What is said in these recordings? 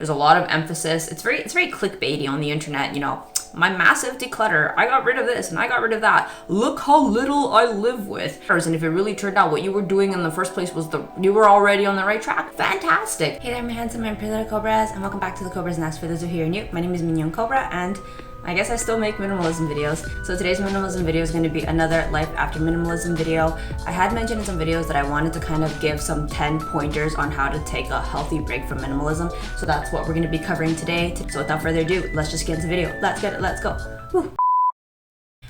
There's a lot of emphasis. It's very clickbaity on the internet, you know. My massive declutter, I got rid of this and I got rid of that. Look how little I live with. And if it really turned out what you were doing in the first place was you were already on the right track, fantastic. Hey there, my handsome and pretty little Cobras, and welcome back to the Cobras Nest. For those who are here and new, my name is Mignon Cobra, and I guess I still make minimalism videos. So today's minimalism video is going to be another life after minimalism video. I had mentioned in some videos that I wanted to kind of give some 10 pointers on how to take a healthy break from minimalism. So that's what we're going to be covering today. So without further ado, let's just get into the video. Let's get it. Let's go. Woo.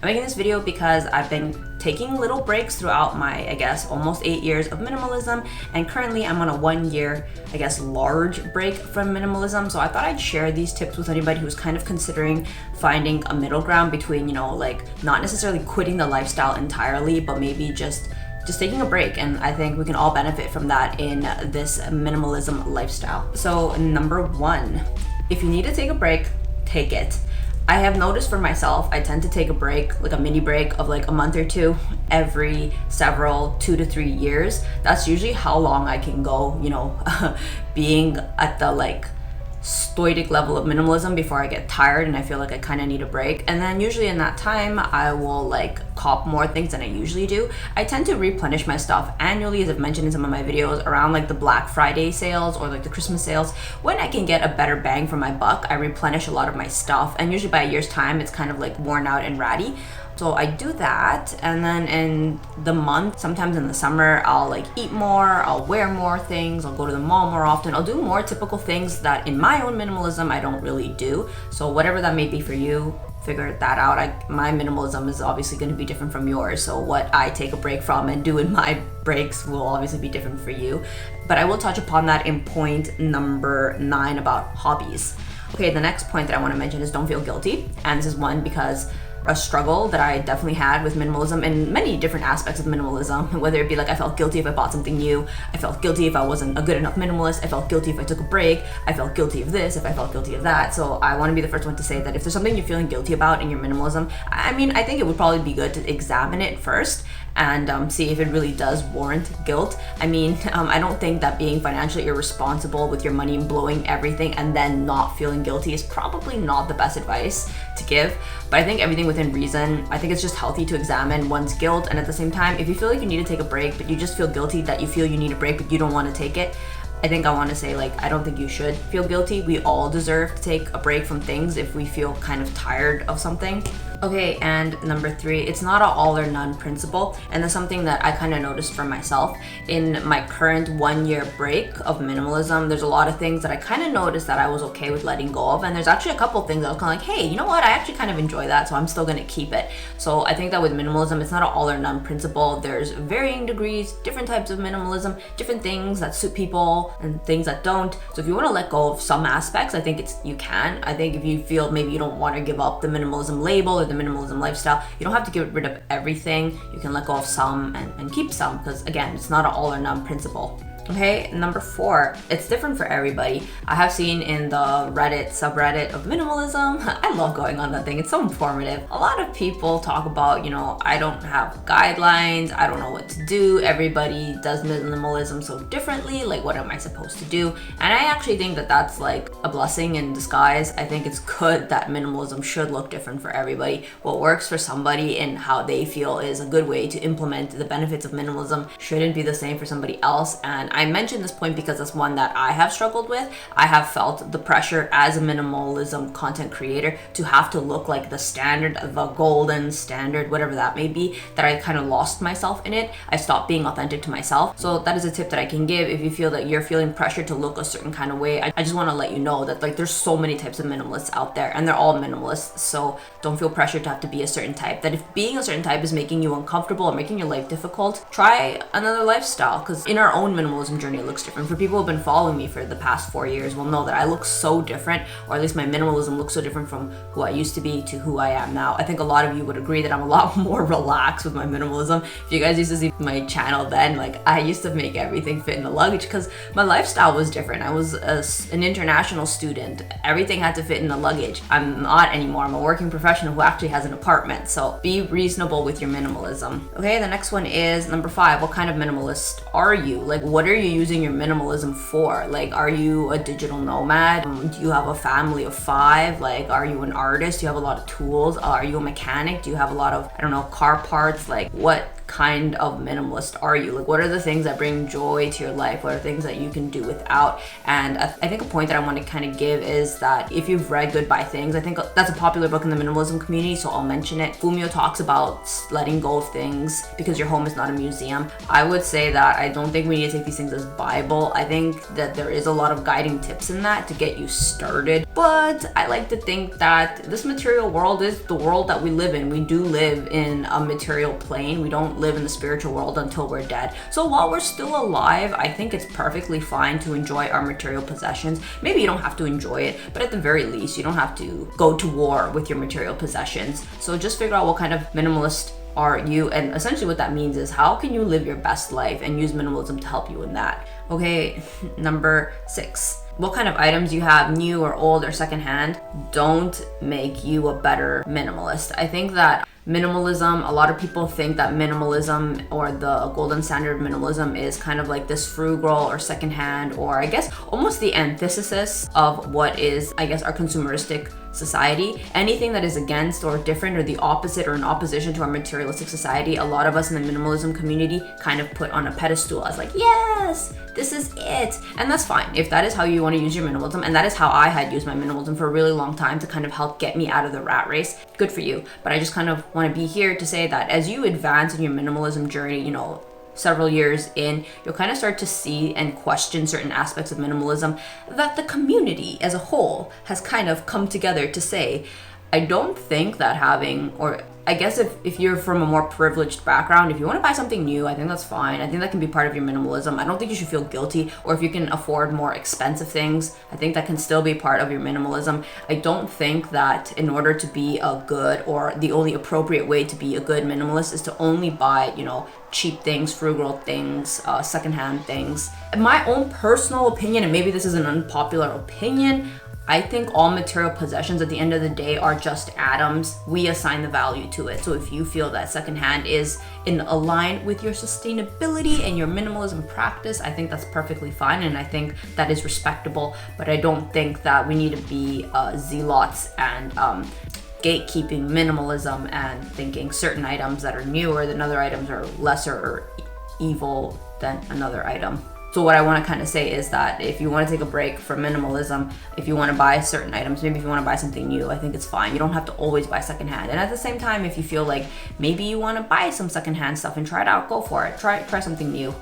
I'm making this video because I've been taking little breaks throughout my, I guess, almost 8 years of minimalism, and currently I'm on a 1 year, I guess, large break from minimalism. So I thought I'd share these tips with anybody who's kind of considering finding a middle ground between, you know, like not necessarily quitting the lifestyle entirely, but maybe just taking a break. And I think we can all benefit from that in this minimalism lifestyle. So number one, if you need to take a break, take it. I have noticed for myself, I tend to take a break, like a mini break of like a month or two every several 2 to 3 years. That's usually how long I can go, you know, being at the like stoic level of minimalism before I get tired and I feel like I kind of need a break. And then usually in that time, I will like cop more things than I usually do. I tend to replenish my stuff annually, as I've mentioned in some of my videos, around like the Black Friday sales or like the Christmas sales. When I can get a better bang for my buck, I replenish a lot of my stuff. And usually by a year's time, it's kind of like worn out and ratty. So I do that, and then in the month, sometimes in the summer, I'll like eat more, I'll wear more things, I'll go to the mall more often, I'll do more typical things that in my own minimalism I don't really do. So whatever that may be for you, figure that out. My minimalism is obviously going to be different from yours, so what I take a break from and do in my breaks will obviously be different for you. But I will touch upon that in point number 9 about hobbies. Okay, the next point that I want to mention is don't feel guilty, and this is one because a struggle that I definitely had with minimalism and many different aspects of minimalism, whether it be like I felt guilty if I bought something new, I felt guilty if I wasn't a good enough minimalist, I felt guilty if I took a break, I felt guilty of this if I felt guilty of that. So I want to be the first one to say that if there's something you're feeling guilty about in your minimalism, I mean, I think it would probably be good to examine it first and see if it really does warrant guilt. I mean, I don't think that being financially irresponsible with your money and blowing everything and then not feeling guilty is probably not the best advice to give. But I think everything within reason, I think it's just healthy to examine one's guilt. And at the same time, if you feel like you need to take a break, but you just feel guilty that you feel you need a break, but you don't want to take it, I think I want to say, like, I don't think you should feel guilty. We all deserve to take a break from things if we feel kind of tired of something. Okay, and number 3, it's not an all or none principle. And that's something that I kind of noticed for myself in my current 1 year break of minimalism. There's a lot of things that I kind of noticed that I was okay with letting go of. And there's actually a couple things that I was kind of like, hey, you know what? I actually kind of enjoy that, so I'm still going to keep it. So I think that with minimalism, it's not an all or none principle. There's varying degrees, different types of minimalism, different things that suit people and things that don't. So if you want to let go of some aspects, I think you can. I think if you feel maybe you don't want to give up the minimalism label or the minimalism lifestyle, you don't have to get rid of everything. You can let go of some and keep some, because again, it's not an all or none principle. Okay, number 4, it's different for everybody. I have seen in the Reddit subreddit of minimalism, I love going on that thing, it's so informative. A lot of people talk about, you know, I don't have guidelines, I don't know what to do, everybody does minimalism so differently, like what am I supposed to do? And I actually think that that's like a blessing in disguise. I think it's good that minimalism should look different for everybody. What works for somebody and how they feel is a good way to implement the benefits of minimalism shouldn't be the same for somebody else. And I mentioned this point because it's one that I have struggled with. I have felt the pressure as a minimalism content creator to have to look like the standard, the golden standard, whatever that may be, that I kind of lost myself in it. I stopped being authentic to myself. So that is a tip that I can give if you feel that you're feeling pressure to look a certain kind of way. I just want to let you know that like there's so many types of minimalists out there and they're all minimalists. So don't feel pressured to have to be a certain type. That if being a certain type is making you uncomfortable or making your life difficult, try another lifestyle, because in our own minimalism journey, it looks different. For people who have been following me for the past 4 years will know that I look so different, or at least my minimalism looks so different from who I used to be to who I am now. I think a lot of you would agree that I'm a lot more relaxed with my minimalism. If you guys used to see my channel then, like I used to make everything fit in the luggage because my lifestyle was different. I was an international student. Everything had to fit in the luggage. I'm not anymore. I'm a working professional who actually has an apartment. So be reasonable with your minimalism. Okay, the next one is number 5. What kind of minimalist are you? Like, what are are you using your minimalism for? Like, are you a digital nomad? Do you have a family of 5? Like, are you an artist? Do you have a lot of tools? Are you a mechanic? Do you have a lot of, I don't know, car parts? Like, what kind of minimalist are you? Like, what are the things that bring joy to your life? What are things that you can do without? And I think a point that I want to kind of give is that if you've read Goodbye Things, I think that's a popular book in the minimalism community, so I'll mention it. Fumio talks about letting go of things because your home is not a museum. I would say that I don't think we need to take these things as Bible. I think that there is a lot of guiding tips in that to get you started, but I like to think that this material world is the world that we live in. We do live in a material plane. We don't live in the spiritual world until we're dead. So while we're still alive, I think it's perfectly fine to enjoy our material possessions. Maybe you don't have to enjoy it, but at the very least, you don't have to go to war with your material possessions. So just figure out what kind of minimalist are you, and essentially what that means is how can you live your best life and use minimalism to help you in that. Okay, number 6. What kind of items you have, new or old or secondhand, don't make you a better minimalist. I think that minimalism, a lot of people think that minimalism or the golden standard of minimalism is kind of like this frugal or secondhand, or I guess almost the antithesis of what is, I guess, our consumeristic society. Anything that is against or different or the opposite or in opposition to our materialistic society, a lot of us in the minimalism community kind of put on a pedestal as like, yes, this is it. And that's fine if that is how you want to use your minimalism, and that is how I had used my minimalism for a really long time to kind of help get me out of the rat race. Good for you. But I just kind of want to be here to say that as you advance in your minimalism journey, you know, several years in, you'll kind of start to see and question certain aspects of minimalism that the community as a whole has kind of come together to say. I don't think that having, or I guess if you're from a more privileged background, if you want to buy something new, I think that's fine. I think that can be part of your minimalism. I don't think you should feel guilty, or if you can afford more expensive things, I think that can still be part of your minimalism. I don't think that in order to be a good, or the only appropriate way to be a good minimalist is to only buy, you know, cheap things, frugal things, secondhand things. In my own personal opinion, and maybe this is an unpopular opinion, I think all material possessions at the end of the day are just atoms. We assign the value to it. So if you feel that secondhand is in align with your sustainability and your minimalism practice, I think that's perfectly fine, and I think that is respectable. But I don't think that we need to be zealots and gatekeeping minimalism and thinking certain items that are newer than other items are lesser or evil than another item. So what I want to kind of say is that if you want to take a break from minimalism, if you want to buy certain items, maybe if you want to buy something new, I think it's fine. You don't have to always buy secondhand. And at the same time, if you feel like maybe you want to buy some secondhand stuff and try it out, go for it. Try something new.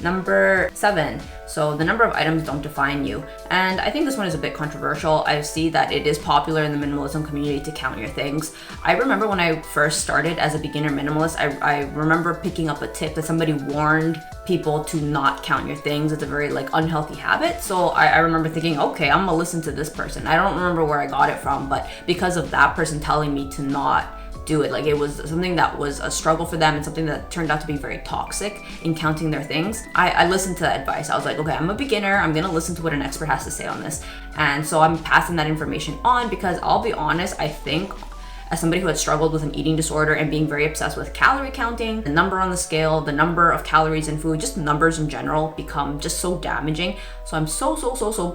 Number 7, so the number of items don't define you. And I think this one is a bit controversial. I see that it is popular in the minimalism community to count your things. I remember when I first started as a beginner minimalist, I remember picking up a tip that somebody warned people to not count your things. It's a very like unhealthy habit. So I remember thinking, okay, I'm gonna listen to this person. I don't remember where I got it from, but because of that person telling me to not do it, like it was something that was a struggle for them and something that turned out to be very toxic in counting their things. I listened to that advice. I was like, okay, I'm a beginner, I'm gonna listen to what an expert has to say on this. And so I'm passing that information on because I'll be honest, I think as somebody who had struggled with an eating disorder and being very obsessed with calorie counting, the number on the scale, the number of calories in food, just numbers in general become just so damaging. So I'm so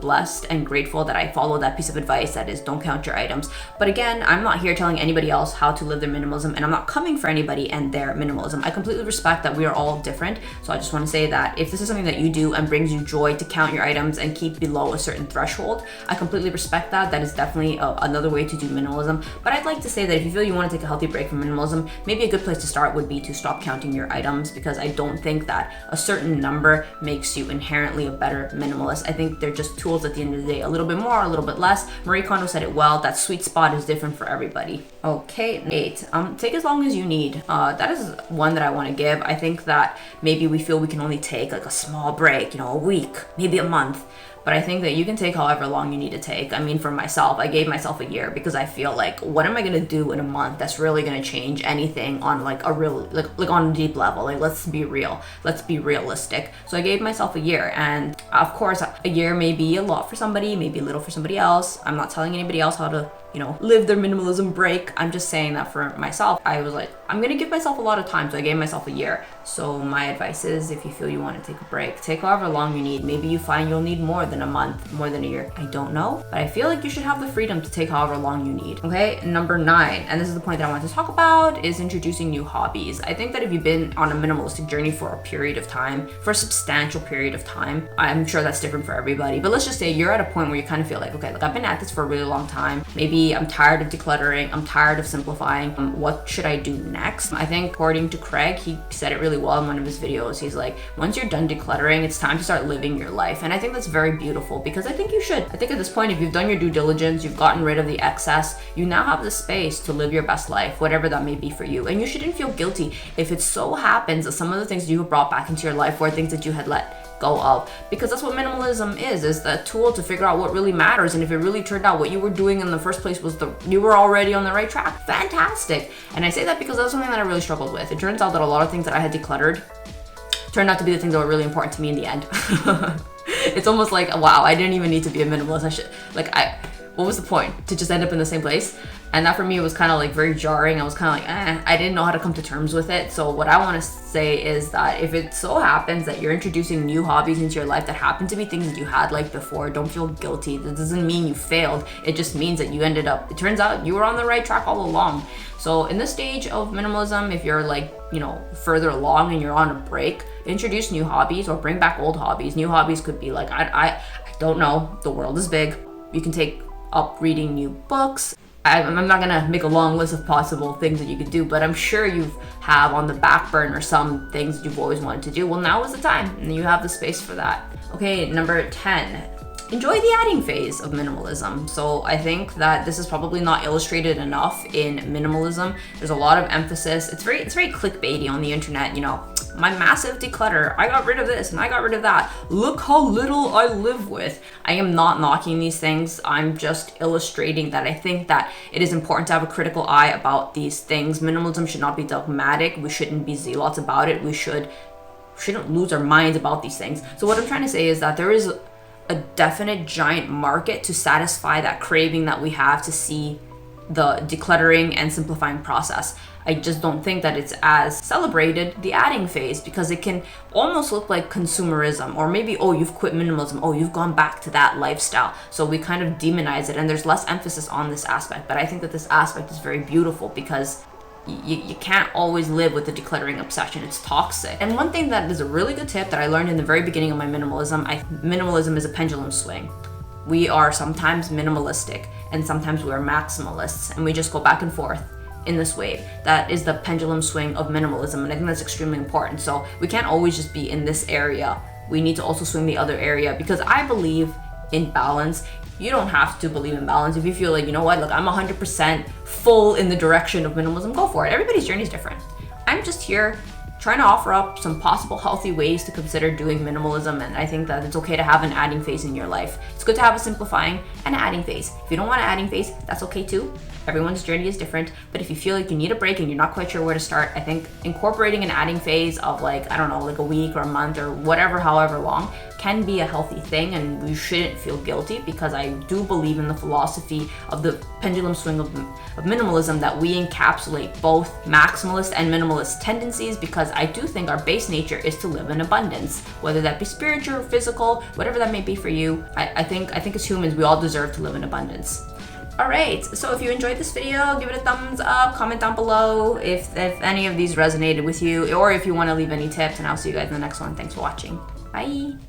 blessed and grateful that I followed that piece of advice that is don't count your items. But again, I'm not here telling anybody else how to live their minimalism, and I'm not coming for anybody and their minimalism. I completely respect that we are all different. So I just want to say that if this is something that you do and brings you joy to count your items and keep below a certain threshold, I completely respect that. That is definitely another way to do minimalism. But I'd like to say that if you feel you want to take a healthy break from minimalism, maybe a good place to start would be to stop counting your items, because I don't think that a certain number makes you inherently a better minimalist. I think they're just tools at the end of the day, a little bit more, a little bit less. Marie Kondo said it well, that sweet spot is different for everybody. Okay, 8, take as long as you need. That is one that I want to give. I think that maybe we feel we can only take like a small break, a week, maybe a month. But I think that you can take however long you need to take. I mean, for myself, I gave myself a year because I feel like, what am I gonna do in a month that's really gonna change anything on like a real, like on a deep level? Like, let's be real, let's be realistic. So I gave myself a year, and of course, a year may be a lot for somebody, maybe a little for somebody else. I'm not telling anybody else how to live their minimalism break. I'm just saying that for myself. I was like, I'm gonna give myself a lot of time, so I gave myself a year. So my advice is, if you feel you want to take a break, take however long you need. Maybe you find you'll need more than a month, more than a year. I don't know, but I feel like you should have the freedom to take however long you need. Okay, number 9, and this is the point that I want to talk about, is introducing new hobbies. I think that if you've been on a minimalistic journey for a period of time, for a substantial period of time, I'm sure that's different for everybody, but let's just say you're at a point where you kind of feel like, okay, look, I've been at this for a really long time. Maybe I'm tired of decluttering, I'm tired of simplifying. What should I do next? I think according to Craig, he said it really well in one of his videos. He's like, once you're done decluttering, it's time to start living your life. And I think that's very beautiful, because I think you should. I think at this point, if you've done your due diligence, you've gotten rid of the excess, you now have the space to live your best life, whatever that may be for you. And you shouldn't feel guilty if it so happens that some of the things you have brought back into your life were things that you had let go of, because that's what minimalism is the tool to figure out what really matters. And if it really turned out what you were doing in the first place was you were already on the right track, fantastic. And I say that because that's something that I really struggled with. It turns out that a lot of things that I had decluttered turned out to be the things that were really important to me in the end. It's almost like, wow, I didn't even need to be a minimalist. What was the point? To just end up in the same place? And that for me was kind of like very jarring. I was kind of like, I didn't know how to come to terms with it. So what I want to say is that if it so happens that you're introducing new hobbies into your life that happen to be things that you had like before, don't feel guilty. That doesn't mean you failed. It just means that you it turns out you were on the right track all along. So in this stage of minimalism, if you're further along and you're on a break, introduce new hobbies or bring back old hobbies. New hobbies could be like, I don't know, the world is big. You can take up reading new books. I'm not gonna make a long list of possible things that you could do, but I'm sure you have on the back burner some things that you've always wanted to do. Well, now is the time, and you have the space for that. Okay, number 10. Enjoy the adding phase of minimalism. So I think that this is probably not illustrated enough in minimalism. There's a lot of emphasis. It's very clickbaity on the internet. My massive declutter. I got rid of this and I got rid of that. Look how little I live with. I am not knocking these things. I'm just illustrating that I think that it is important to have a critical eye about these things. Minimalism should not be dogmatic. We shouldn't be zealots about it. We shouldn't lose our minds about these things. So what I'm trying to say is that there is a definite giant market to satisfy that craving that we have to see the decluttering and simplifying process. I just don't think that it's as celebrated, the adding phase, because it can almost look like consumerism, or maybe, oh, you've quit minimalism, oh, you've gone back to that lifestyle. So we kind of demonize it, and there's less emphasis on this aspect. But I think that this aspect is very beautiful, because you can't always live with the decluttering obsession. It's toxic. And one thing that is a really good tip that I learned in the very beginning of my minimalism is a pendulum swing. We are sometimes minimalistic and sometimes we are maximalists, and we just go back and forth in this wave. That is the pendulum swing of minimalism, and I think that's extremely important. So we can't always just be in this area. We need to also swing the other area, because I believe in balance. You don't have to believe in balance. If you feel like, look, I'm 100% full in the direction of minimalism, go for it. Everybody's journey is different. I'm just here trying to offer up some possible healthy ways to consider doing minimalism, and I think that it's okay to have an adding phase in your life. It's good to have a simplifying and adding phase. If you don't want an adding phase, that's okay too. Everyone's journey is different, but if you feel like you need a break and you're not quite sure where to start, I think incorporating an adding phase of like a week or a month or whatever, however long, can be a healthy thing, and you shouldn't feel guilty, because I do believe in the philosophy of the pendulum swing of minimalism, that we encapsulate both maximalist and minimalist tendencies, because I do think our base nature is to live in abundance, whether that be spiritual or physical, whatever that may be for you. I think as humans, we all deserve to live in abundance. Alright, so if you enjoyed this video, give it a thumbs up, comment down below if any of these resonated with you, or if you want to leave any tips, and I'll see you guys in the next one. Thanks for watching. Bye!